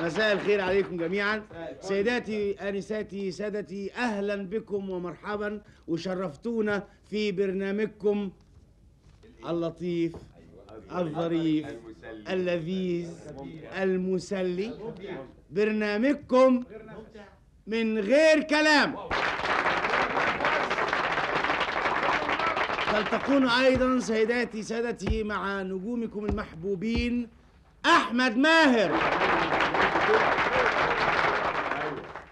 مساء الخير عليكم جميعا. سيداتي آنساتي سادتي، أهلا بكم ومرحبا، وشرفتونا في برنامجكم اللطيف الظريف اللذيذ المسلي، برنامجكم من غير كلام. تلتقون أيضا سيداتي سادتي مع نجومكم المحبوبين أحمد ماهر،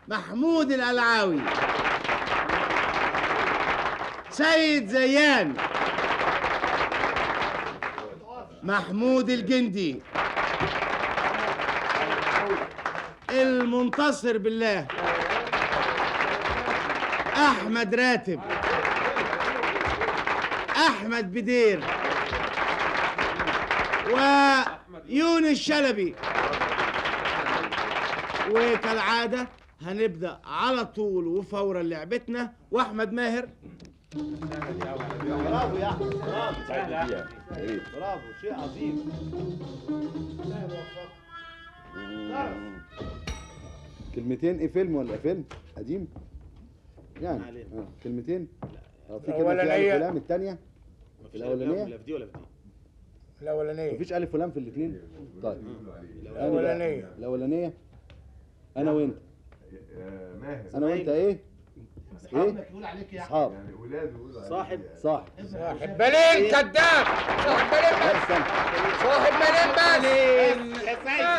محمود القلعاوي، سيد زيان، محمود الجندي، المنتصر بالله، أحمد راتب، أحمد بدير، ويونس شلبي. وكالعادة هنبدأ على طول وفورا لعبتنا، وأحمد ماهر. برافو يا أحمد، برافو برافو، شيء عظيم. كلمتين. ايه فيلم ولا فيلم قديم؟ يعني كلمتين. في كلمة الأولانية. ألف ولام، الثانية الأولانية. لا في دي ولا في دي. الأولانية. مفيش ألف ولام في الاثنين؟ طيب. الأولانية. الأولانية. أنا وأنت. ماهر. أنا وأنت إيه؟ إيه؟ يقول عليك يا أصحاب. يعني ولاده يقولوا صاحب. صاحب. صاحب بالين كذاب. صاحب بالين لا بس. استنى. صاحب بالين بس.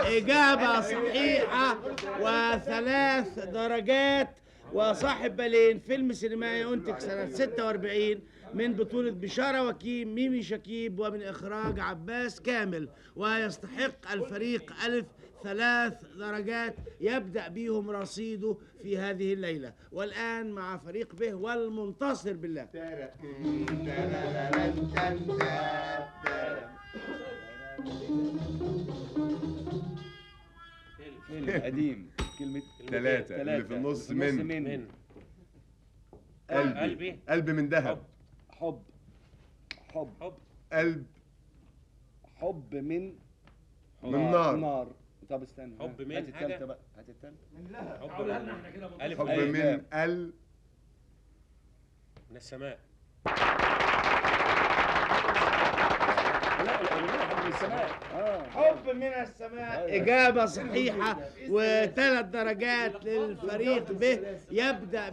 إجابة صحيحة و3 درجات. وصاحب بالين فيلم سينمائي أنتج سنة 46 من بطولة بشارة وكيم، ميمي شكيب، ومن إخراج عباس كامل، ويستحق الفريق ألف 3 درجات يبدأ بهم رصيده في هذه الليلة. والآن مع فريق به والمنتصر بالله. فيلم قديم. كلمة 3 اللي في النص من قلبي. قلب من ذهب. حب قلب حب من نار. نار. طب استنى، حب من هات التالتة حاجة؟ بقى، هات التالتة. حب ألف حب ألف من من السماء. لا الأولانية حب من السماء. حب من السماء إجابة صحيحة و3 درجات للفريق به يبدأ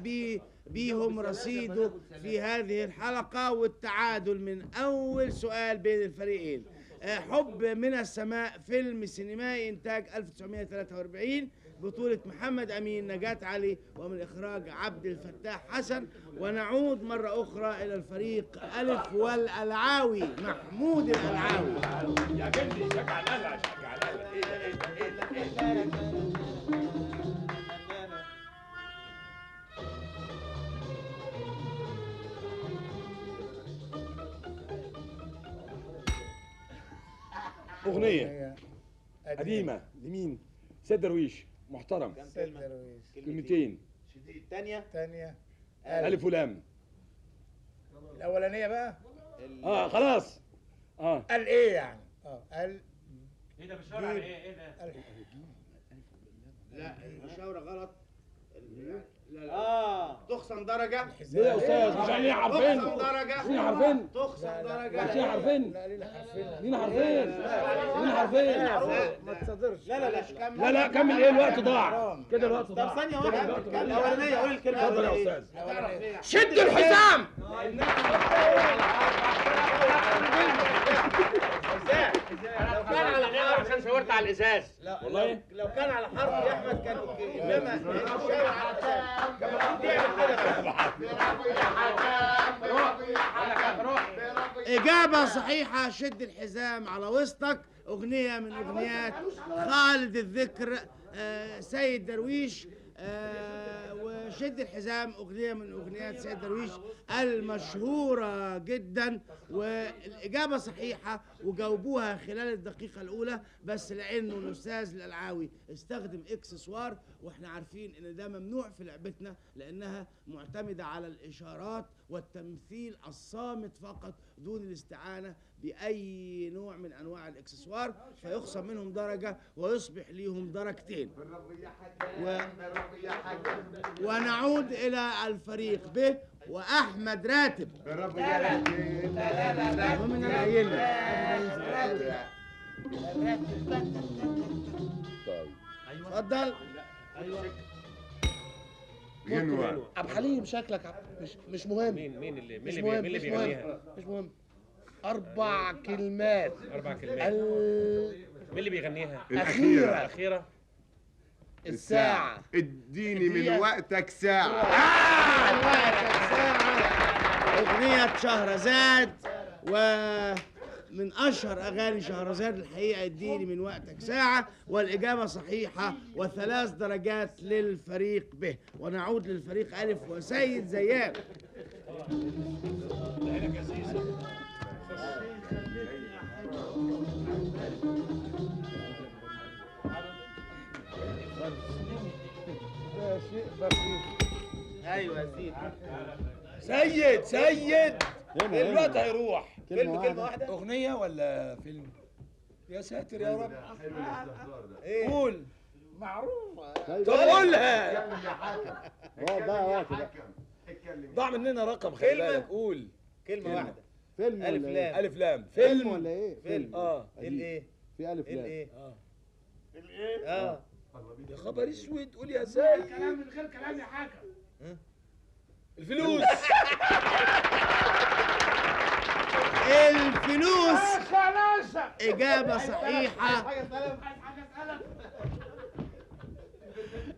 بيهم رصيده في هذه الحلقة، والتعادل من أول سؤال بين الفريقين. حب من السماء فيلم سينمائي إنتاج 1943 بطولة محمد أمين، نجاة علي، ومن إخراج عبد الفتاح حسن. ونعود مرة أخرى إلى الفريق ألف والقلعاوي، محمود القلعاوي. يا بنتي شجع القلعة، شجع القلعة. أغنية قديمة لمين؟ سيد درويش، محترم. سيد درويش. كلمتين. الثانية ألف ولام. الأولانية بقى. خلاص. قال إيه يعني؟ قال ايه ده بالشرع على ايه ده؟ لا المشاورة غلط. لا تخصم درجة. ليه يا أستاذ؟ مش علينا عارفين. تخصم درجة. مين عارفين؟ تخصم درجة. مش عارفين. لا لينا حرفين. مين عارفين؟ مين عارفين؟ ما تصدرش. لا كمل. إيه الوقت ضاع كده، الوقت ضاع. ثانية واحدة. الأولانية قول الكلمة. اتفضل يا أستاذ. شد الحزام. لو كان على حرف عشان شاورت على الازاز. والله لو كان على حرف يا أحمد كان أوكي، إنما الشاور على الثاني كما كنت تعمل كده. إجابة صحيحة. شد الحزام على وسطك، أغنية من أغنيات خالد الذكر، سيد درويش. وشد الحزام أغنية من أغنيات سيد درويش المشهورة جدا. والإجابة صحيحة وجاوبوها خلال الدقيقة الأولى، بس لأنه الأستاذ القلعاوي استخدم إكسسوار واحنا عارفين ان ده ممنوع في لعبتنا لانها معتمدة على الاشارات والتمثيل الصامت فقط دون الاستعانة باي نوع من انواع الاكسسوار، فيخصم منهم درجة ويصبح ليهم درجتين. ونعود الى الفريق ب واحمد راتب. برافو يا المهم ان انا قايل طيب اتفضل. غنوة. عبد الحليم شكلك مش مهم. مين اللي مش مهم. بيغنيها؟ مش مهم. 4 كلمات. 4 كلمات. مين اللي بيغنيها؟ الأخيرة. الأخيرة. الساعة. اديني من وقتك ساعة. أغنية شهرزاد، ومن أشهر أغاني شهرزاد الحقيقة اديني من وقتك ساعة، والإجابة صحيحة و3 درجات للفريق ب. ونعود للفريق ألف وسيد زياب. ده شيء بسيط. أيوة يا سيدي. سيد هنا الوقت هيروح. كلمة واحدة. اغنيه ولا فيلم؟ يا ساتر يا رب. قول. طيب طب قولها. ضاع وقت بقى. ضاع مننا رقم، خلي بالك. قول كلمة واحدة. فيلم ألف ولا لام. ايه؟ الف لام. فيلم ولا ايه؟ فيلم. قديم. الايه؟ في ألف لام. الايه؟ اه يا خبر اسود. قول يا سيد. كلام من غير كلام يا حاكم. الفلوس. الفلوس. إجابة صحيحة.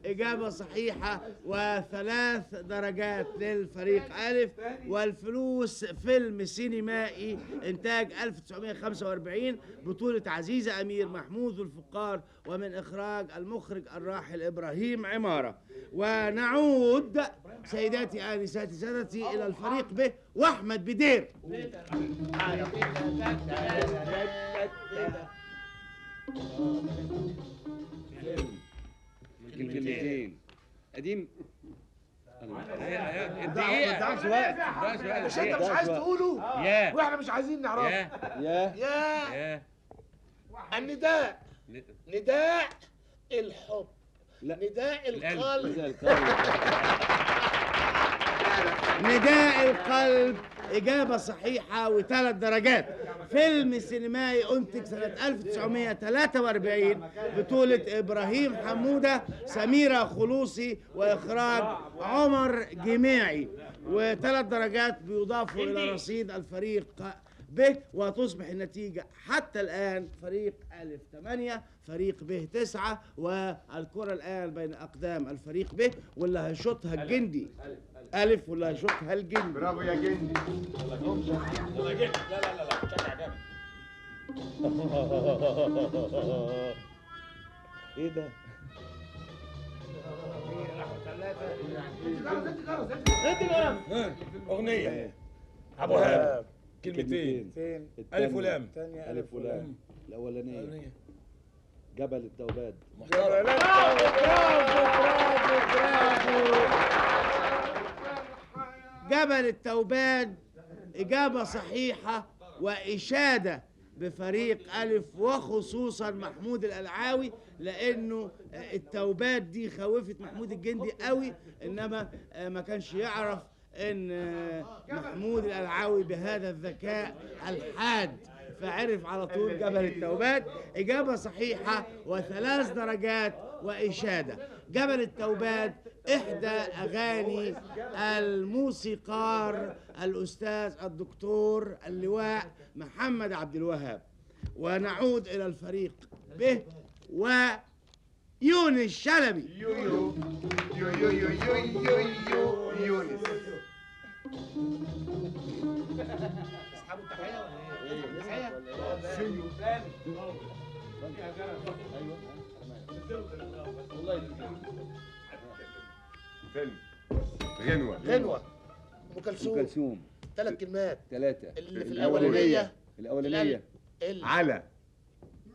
إجابة صحيحة و3 درجات للفريق ألف. والفلوس فيلم سينمائي إنتاج 1945 بطولة عزيزة أمير، محمود الفقار، ومن إخراج المخرج الراحل إبراهيم عمارة. ونعود سيداتي آنساتي سادتي إلى الفريق ب وأحمد بدير. كلمتين. قديم. الدقيقة. مش انت مش عايز تقوله يا واحنا مش عايزين نعرفه. يا يا يا النداء. نداء الحب. لا. نداء القلب. نداء القلب. إجابة صحيحة و3 درجات. فيلم سينمائي أنتج سنة 1943 بطولة إبراهيم حمودة، سميرة خلوصي، وإخراج عمر جماعي. و3 درجات بيضافوا إلى رصيد الفريق ب. وتصبح النتيجة حتى الآن فريق ألف 8، فريق ب 9، والكرة الآن بين أقدام الفريق ب، واللي هيشوطها الجندي ألف، واللي هيشوطها الجندي. برافو يا جندي. يلا جيت. لا شجع جامد. ايه ده؟ اغنيه. ابو هاب. كلمتين. فين؟ الف ولام. ثانية ألف ولام. الأولانية جبل التوباد. محترم. جبل التوباد. إجابة صحيحة وإشادة بفريق ألف، وخصوصا محمود الألعاوي، لأنه التوبات دي خوفت محمود الجندي قوي، إنما ما كانش يعرف إن محمود الألعاوي بهذا الذكاء الحاد، فعرف على طول جبل التوبات. إجابة صحيحة و3 درجات وإشادة. جبل التوبات إحدى أغاني الموسيقار الأستاذ الدكتور اللواء محمد عبد الوهاب. ونعود إلى الفريق ب ويونس شلبي. يونس. اسحبوا التحية ولا فيلم. غنوة. غنوة. أم أم كلثوم. كلثوم. 3 كلمات. 3. اللي في الأولانية. الأولانية على.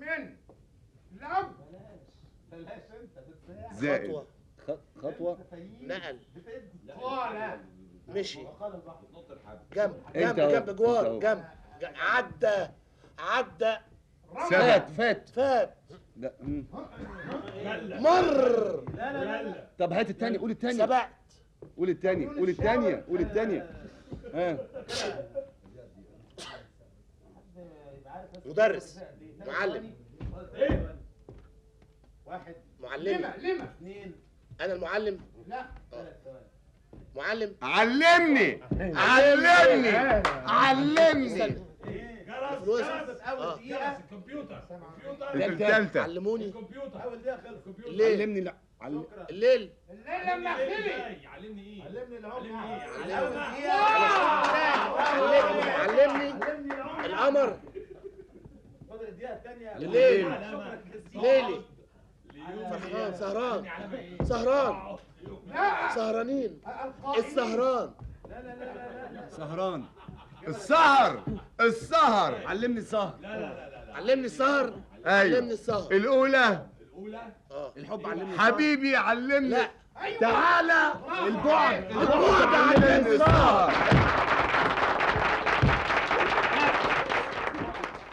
من؟ الأب. زائد. خطوة. خطوة. نقل قال مشي جنب انت جنب اهو، جنب جوار انت اهو. جنب عدى فات لا. مر طب هات التاني، قول التانية. سبقت قول التانية، قول التانية، قول التانية. ها. مدرس معلم معلمة انا المعلم لا معلم علمني فلوس التالتة. علموني علمني. الليل لا الليل لما اختلي علمني القمر الليل ليلي فرحان سهرانين السهران السهر. علمني السهر. علمني السهر أيوة. علمني السهر الأولى الحب علمني حبيبي علمني. لا تعالى البعد علمني السهر.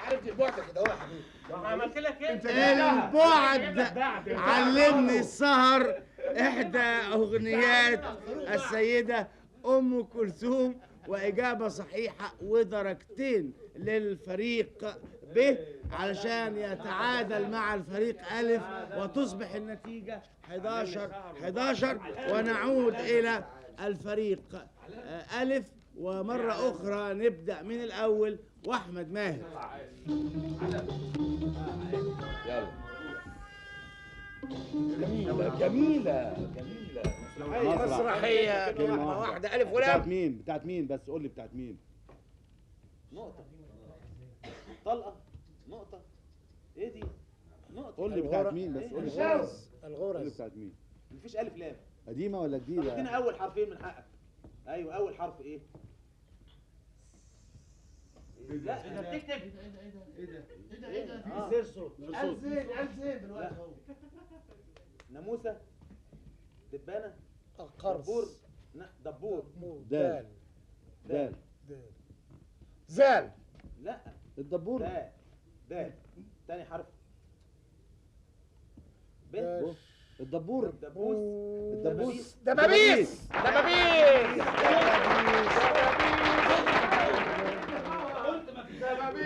عارف البعد كده هو يا حبيبي عملت لك انت البعد علمني السهر احدى اغنيات السيدة ام كلثوم، واجابة صحيحة ودرجتين للفريق ب علشان يتعادل مع الفريق أ وتصبح النتيجة 11 ونعود إلى الفريق أ ومرة أخرى نبدأ من الأول وأحمد ماهر. جميلة. مسرحية كلمة واحدة ألف ولام بتاعت مين بس قول لي بتاعت مين. طلقة نقطة. ايه دي؟ نقطة. قول لي بتاعت مين بس قول لي. قول لي الغرز بتاعت مين. مفيش ألف لام. قديمة ولا جديدة؟ ادينا أول حرفين من حقك. أيوه أول حرف إيه؟ لا أنت بتكتب. ايه ده زير صوت. قال زين دلوقتي اهو ناموسة. دبانة. قرص دبور. دبور. دال. زال لا الدبور. دال. تاني حرف. ب. الدبور. دبوس. دبابيس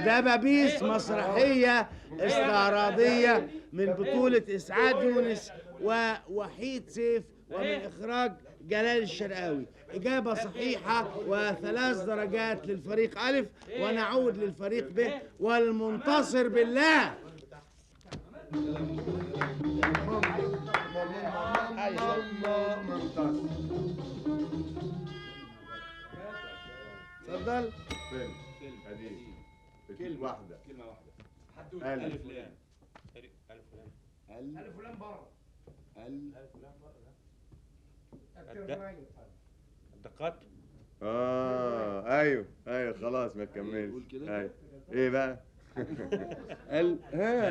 دبابيس مسرحية استعراضية من بطولة إسعاد يونس ووحيد سيف ومن إخراج جلال الشرقاوي. إجابة صحيحة و3 درجات للفريق أ ونعود للفريق ب والمنتصر بالله. اتفضل. فيلم قديم. كلمة واحدة. ألف لام. الف ولام بره الدقات. ايوه خلاص ما تكملش. ايوه ايه بقى؟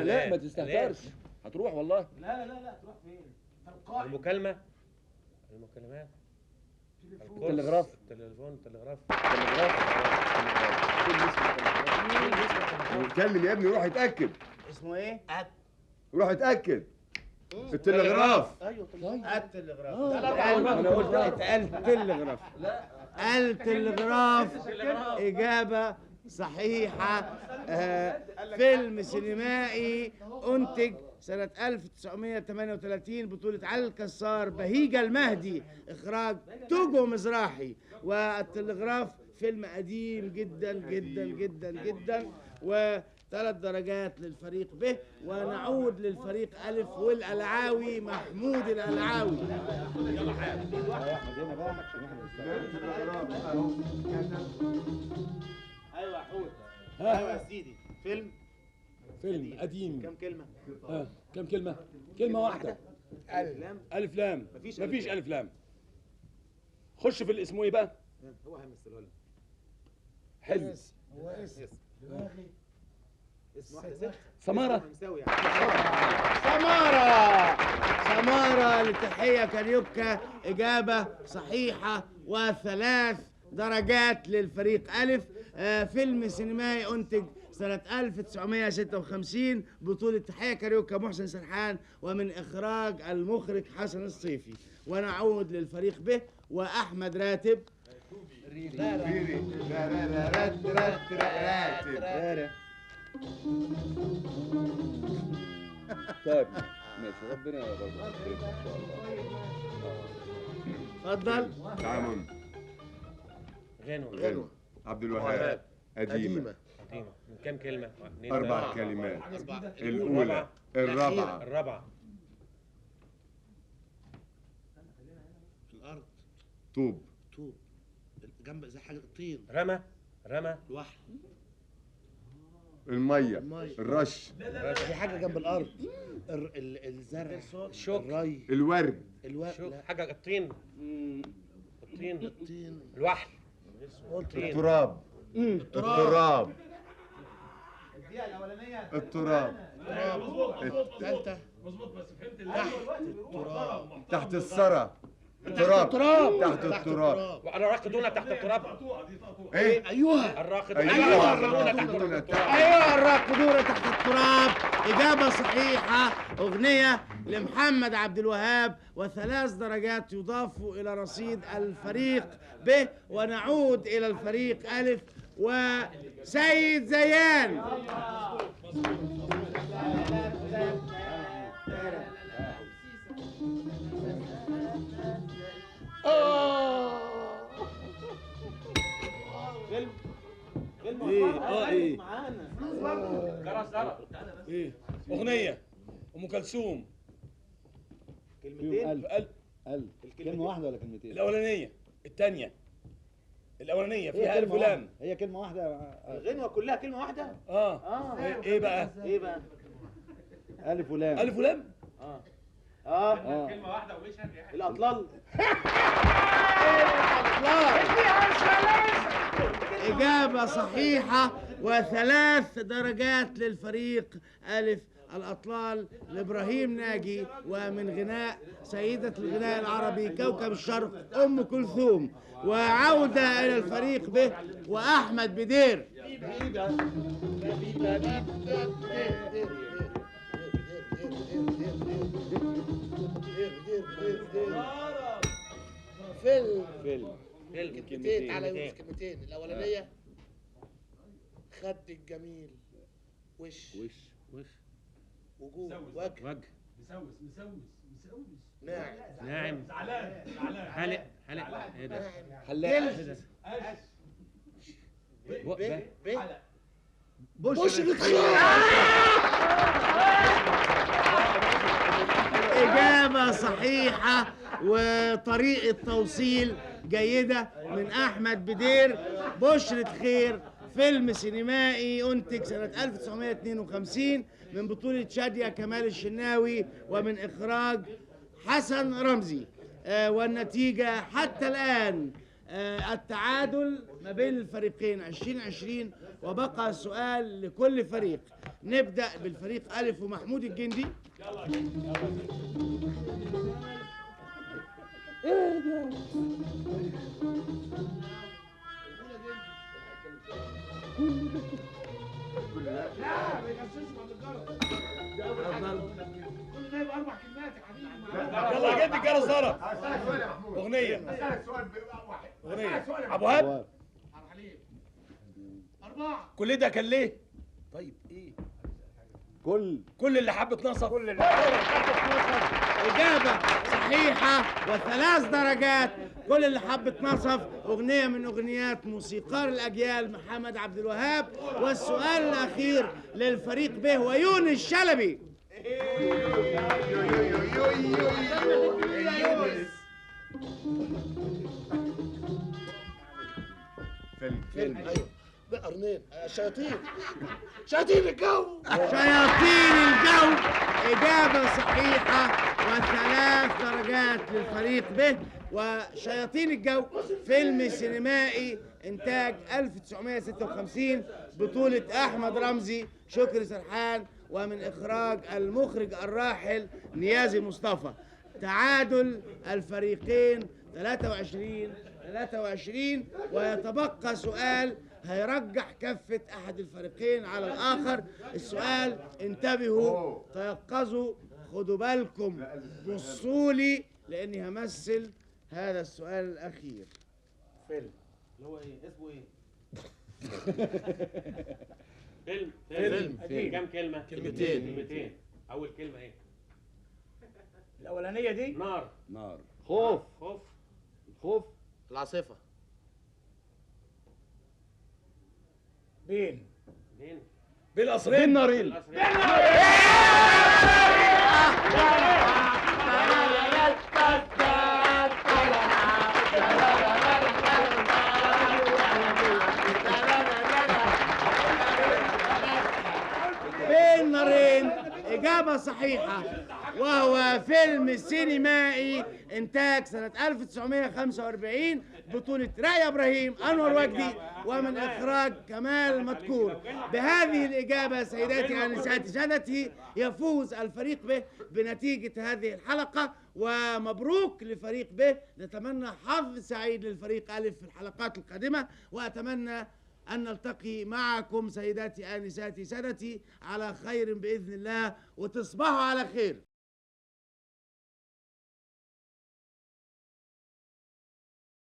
لا ما تستهترش هتروح والله. لا تروح فين؟ المكالمات. تلغراف. تلغراف. اتكلم يا ابني روح اتأكد. اسمه ايه؟ روح اتأكد. التلغراف. ايوه التلغراف. انا قلت التلغراف. التلغراف إجابة صحيحة. فيلم سينمائي أنتج سنة 1938 بطولة علي الكسار، بهيجة المهدي، إخراج توجو مزراحي. والتلغراف فيلم قديم جدا جدا جدا جدا و3 درجات للفريق ب ونعود للفريق أ والألعاوي محمود الألعاوي. ايوه يا حود. ايوه يا سيدي. فيلم قديم. كم كلمة؟ كم كلمة؟ كلمة واحدة. ألف لام. مفيش ألف لام. خش في الاسم ايه بقى؟ هو هيمثله لنا. حلو. اسم واحدة ست. سمارة. مساوي يعني. سمارة لتحية كاريوكا، إجابة صحيحة و3 درجات للفريق ألف. فيلم سينمائي أنتج سنة 1956 بطولة تحية كاريوكا، محسن سرحان، ومن إخراج المخرج حسن الصيفي. ونعود للفريق ب وأحمد راتب. طيب ماشي، ربنا يرضى عليك ان شاء الله. اتفضل. تعامل. غنوة. عبد الوهاب. قديمة. من كام كلمة؟ 4 كلمات. الأولى، الرابعة. في الارض. طوب. جنب زي حاجه طين. رمى. الوحل. المية. الرش. في حاجه جنب الارض. الزرع. الشوك. الري. الورد. شوف حاجة الطين. الطين. الوحل. التراب. التراب. الدقيقة الأولانية. التراب. ثالثه. تحت الثرى. التراب. تحت التراب. الراقدون تحت التراب. ايه؟ ايوه. الراقدون الراقدون تحت أيوة، الراقدون تحت التراب. إجابة صحيحة. أغنية لمحمد عبد الوهاب، و3 درجات يضاف إلى رصيد الفريق ب. ونعود إلى الفريق ألف وسيد زيان. ايه معانا. ايه اغنيه ام كلثوم. كلمتين. ألف. كلمة واحدة ولا كلمتين؟ الاولانيه، الثانيه. الاولانيه هي فيها كلمة الف ولام. واحدة. هي كلمة واحدة. الغنوة كلها كلمة واحدة. ايه بقى؟ ايه بقى؟ ألف ولام. الف ولام. كلمة واحدة ويشهد الأطلال. إجابة صحيحة، و3 درجات للفريق ألف. الأطلال لإبراهيم ناجي، ومن غناء سيدة الغناء العربي كوكب الشرق أم كلثوم. وعودة إلى الفريق ب وأحمد بدير. فيلم كلمتين. تعالى يقول كلمتين. الاولانيه خد الجميل. وش وجوه. وجه. ناعم. حلق. ايه ده؟ حلاق. بشرة خير. إجابة صحيحة وطريقة توصيل جيدة من أحمد بدير. بشرة خير فيلم سينمائي أنتج سنة 1952 من بطولة شادية كمال الشناوي ومن إخراج حسن رمزي. والنتيجة حتى الآن التعادل ما بين الفريقين 20-20، وبقى سؤال لكل فريق. نبدأ بالفريق ألف ومحمود الجندي. كل ده يبقى 4 كلمات يا حبيبي. يلا جد الجرس ضرب. اغنيه ابو هاب. أربعة. كل ده كان ليه؟ طيب ايه؟ كل اللي حب اتنصف. إجابة صحيحة و3 درجات. كل اللي حب اتنصف أغنية من أغنيات موسيقار الأجيال محمد عبد الوهاب. والسؤال الأخير للفريق ب ويونس شلبي. فيلم. ايوه. قرنين. شياطين الجو. شياطين الجو. إجابة صحيحة و3 درجات للفريق ب. وشياطين الجو فيلم سينمائي إنتاج 1956، بطولة أحمد رمزي، شكري سرحان، ومن إخراج المخرج الراحل نيازي مصطفى. تعادل الفريقين 23-23، ويتبقى سؤال هيرجح كفة أحد الفريقين على الآخر. السؤال، انتبهوا، تيقظوا، خدوا بالكم، بصوا لي لأني همثل هذا السؤال الأخير. فيلم اللي هو ايه اسمه ايه؟ فيلم كم كلمة؟ كلمتين. أول كلمة إيه؟ الاولانيه دي نار. نار. خوف. خوف. خوف. العاصفة. بين القصرين. بالنارين. بين نارين إجابة صحيحة، وهو فيلم سينمائي إنتاج سنة 1945، بطولة رائع إبراهيم، أنور وجدي، ومن إخراج كمال مدكور. بهذه الإجابة سيداتي أنساتي سادتي، يفوز الفريق به بنتيجة هذه الحلقة، ومبروك لفريق به. نتمنى حظ سعيد للفريق ألف في الحلقات القادمة، وأتمنى أن نلتقي معكم سيداتي آنساتي سادتي على خير بإذن الله، وتصبحوا على خير.